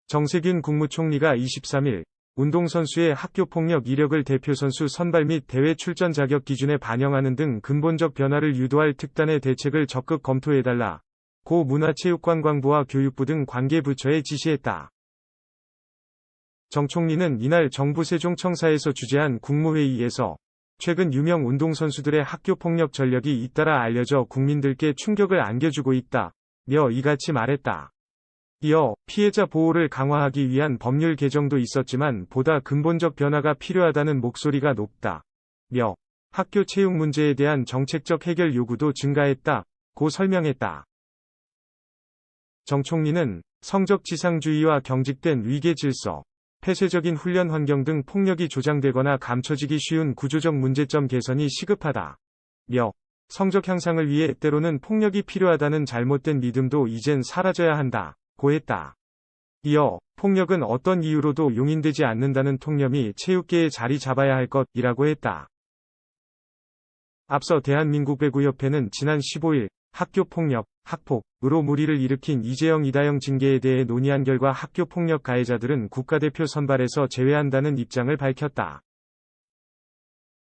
정세균 국무총리가 23일 운동선수의 학교폭력 이력을 대표선수 선발 및 대회 출전 자격 기준에 반영하는 등 근본적 변화를 유도할 특단의 대책을 적극 검토해달라 고 문화체육관광부와 교육부 등 관계부처에 지시했다. 정 총리는 이날 정부 세종청사에서 주재한 국무회의에서 최근 유명 운동선수들의 학교폭력 전력이 잇따라 알려져 국민들께 충격을 안겨주고 있다며 이같이 말했다. 이어 피해자 보호를 강화하기 위한 법률 개정도 있었지만 보다 근본적 변화가 필요하다는 목소리가 높다며 학교 체육 문제에 대한 정책적 해결 요구도 증가했다고 설명했다. 정 총리는 성적 지상주의와 경직된 위계 질서, 폐쇄적인 훈련 환경 등 폭력이 조장되거나 감춰지기 쉬운 구조적 문제점 개선이 시급하다며 성적 향상을 위해 때로는 폭력이 필요하다는 잘못된 믿음도 이젠 사라져야 한다고 했다. 이어 폭력은 어떤 이유로도 용인되지 않는다는 통념이 체육계에 자리 잡아야 할 것이라고 했다. 앞서 대한민국배구협회는 지난 15일 학교폭력, 학폭으로 물의를 일으킨 이재영 이다영 징계에 대해 논의한 결과 학교폭력 가해자들은 국가대표 선발에서 제외한다는 입장을 밝혔다.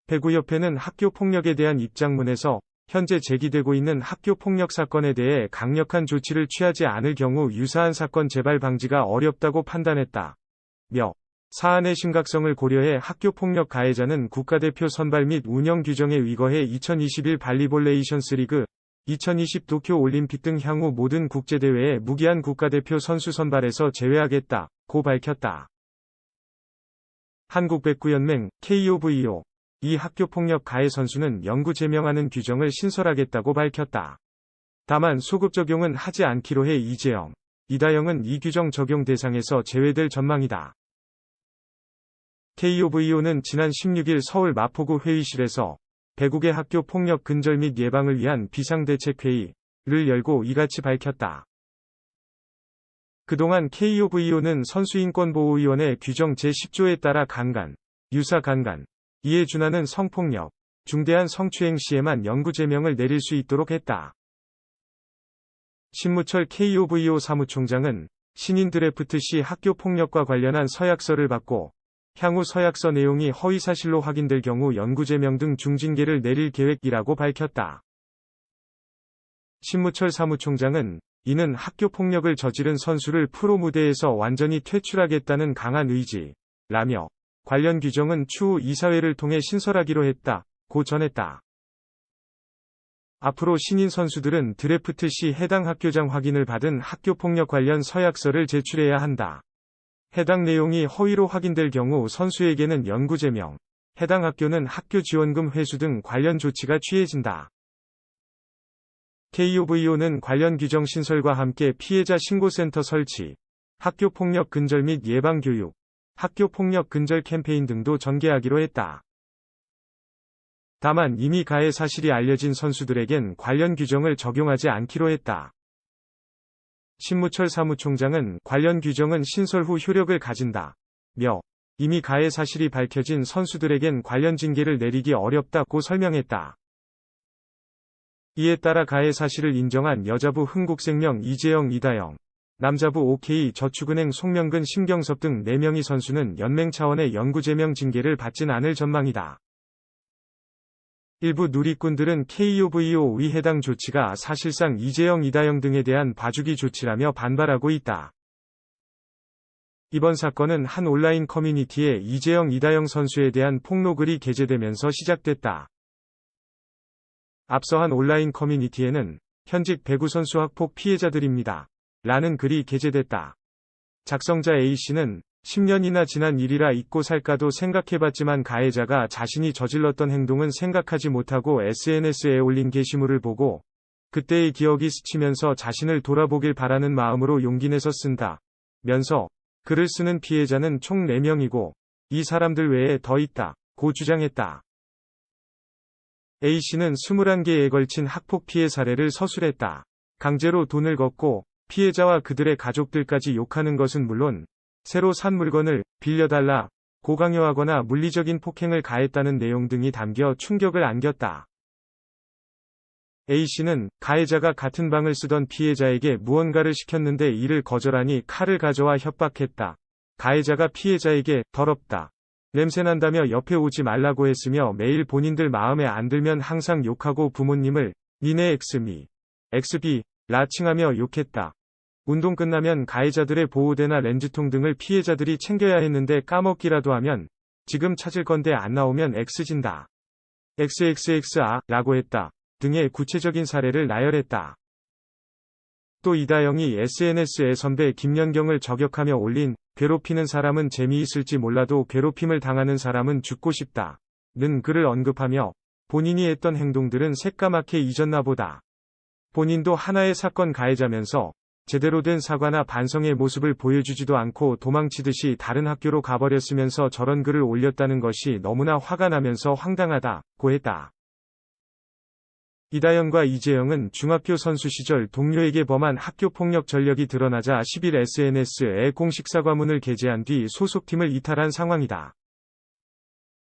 배구협회는 학교폭력에 대한 입장문에서 현재 제기되고 있는 학교폭력 사건에 대해 강력한 조치를 취하지 않을 경우 유사한 사건 재발 방지가 어렵다고 판단했다며 사안의 심각성을 고려해 학교폭력 가해자는 국가대표 선발 및 운영 규정에 의거해 2021 발리볼레이션스 리그, 2020 도쿄 올림픽 등 향후 모든 국제대회에 무기한 국가대표 선수 선발에서 제외하겠다고 밝혔다. 한국배구연맹 KOVO 이 학교폭력 가해 선수는 영구 제명하는 규정을 신설하겠다고 밝혔다. 다만 소급 적용은 하지 않기로 해 이재영, 이다영은 이 규정 적용 대상에서 제외될 전망이다. KOVO는 지난 16일 서울 마포구 회의실에서 배구계 학교폭력 근절 및 예방을 위한 비상대책회의를 열고 이같이 밝혔다. 그동안 KOVO는 선수인권보호위원회 규정 제10조에 따라 강간, 유사 강간, 이에 준하는 성폭력, 중대한 성추행 시에만 영구 제명을 내릴 수 있도록 했다. 신무철 KOVO 사무총장은 신인 드래프트 시 학교폭력과 관련한 서약서를 받고 향후 서약서 내용이 허위사실로 확인될 경우 영구제명 등 중징계를 내릴 계획이라고 밝혔다. 신무철 사무총장은 이는 학교폭력을 저지른 선수를 프로 무대에서 완전히 퇴출하겠다는 강한 의지라며 관련 규정은 추후 이사회를 통해 신설하기로 했다고 전했다. 앞으로 신인 선수들은 드래프트 시 해당 학교장 확인을 받은 학교폭력 관련 서약서를 제출해야 한다. 해당 내용이 허위로 확인될 경우 선수에게는 영구제명, 해당 학교는 학교 지원금 회수 등 관련 조치가 취해진다. KOVO는 관련 규정 신설과 함께 피해자 신고센터 설치, 학교폭력 근절 및 예방 교육, 학교폭력 근절 캠페인 등도 전개하기로 했다. 다만 이미 가해 사실이 알려진 선수들에겐 관련 규정을 적용하지 않기로 했다. 신무철 사무총장은 관련 규정은 신설 후 효력을 가진다며 이미 가해 사실이 밝혀진 선수들에겐 관련 징계를 내리기 어렵다고 설명했다. 이에 따라 가해 사실을 인정한 여자부 흥국생명 이재영 이다영, 남자부 OK저축은행 송명근 심경섭 등 4명의 선수는 연맹 차원의 영구제명 징계를 받진 않을 전망이다. 일부 누리꾼들은 KOVO의 해당 조치가 사실상 이재영 이다영 등에 대한 봐주기 조치라며 반발하고 있다. 이번 사건은 한 온라인 커뮤니티에 이재영 이다영 선수에 대한 폭로글이 게재되면서 시작됐다. 앞서 한 온라인 커뮤니티에는 현직 배구선수 학폭 피해자들입니다. 라는 글이 게재됐다. 작성자 A씨는 10년이나 지난 일이라 잊고 살까도 생각해봤지만 가해자가 자신이 저질렀던 행동은 생각하지 못하고 SNS에 올린 게시물을 보고 그때의 기억이 스치면서 자신을 돌아보길 바라는 마음으로 용기 내서 쓴다. 면서 글을 쓰는 피해자는 총 4명이고 이 사람들 외에 더 있다고 주장했다. A씨는 21개에 걸친 학폭 피해 사례를 서술했다. 강제로 돈을 걷고 피해자와 그들의 가족들까지 욕하는 것은 물론 새로 산 물건을 빌려달라 고 강요하거나 물리적인 폭행을 가했다는 내용 등이 담겨 충격을 안겼다. A씨는 가해자가 같은 방을 쓰던 피해자에게 무언가를 시켰는데 이를 거절하니 칼을 가져와 협박했다. 가해자가 피해자에게 더럽다. 냄새난다며 옆에 오지 말라고 했으며 매일 본인들 마음에 안 들면 항상 욕하고 부모님을 니네 엑스미, 엑스비, 라 칭하며 욕했다. 운동 끝나면 가해자들의 보호대나 렌즈통 등을 피해자들이 챙겨야 했는데 까먹기라도 하면 지금 찾을 건데 안 나오면 X진다. XXX아 라고 했다. 등의 구체적인 사례를 나열했다. 또 이다영이 SNS에 선배 김연경을 저격하며 올린 괴롭히는 사람은 재미있을지 몰라도 괴롭힘을 당하는 사람은 죽고 싶다. 는 글을 언급하며 본인이 했던 행동들은 새까맣게 잊었나 보다. 본인도 하나의 사건 가해자면서 제대로 된 사과나 반성의 모습을 보여주지도 않고 도망치듯이 다른 학교로 가버렸으면서 저런 글을 올렸다는 것이 너무나 화가 나면서 황당하다고 했다. 이다영과 이재영은 중학교 선수 시절 동료에게 범한 학교폭력 전력이 드러나자 10일 SNS에 공식 사과문을 게재한 뒤 소속팀을 이탈한 상황이다.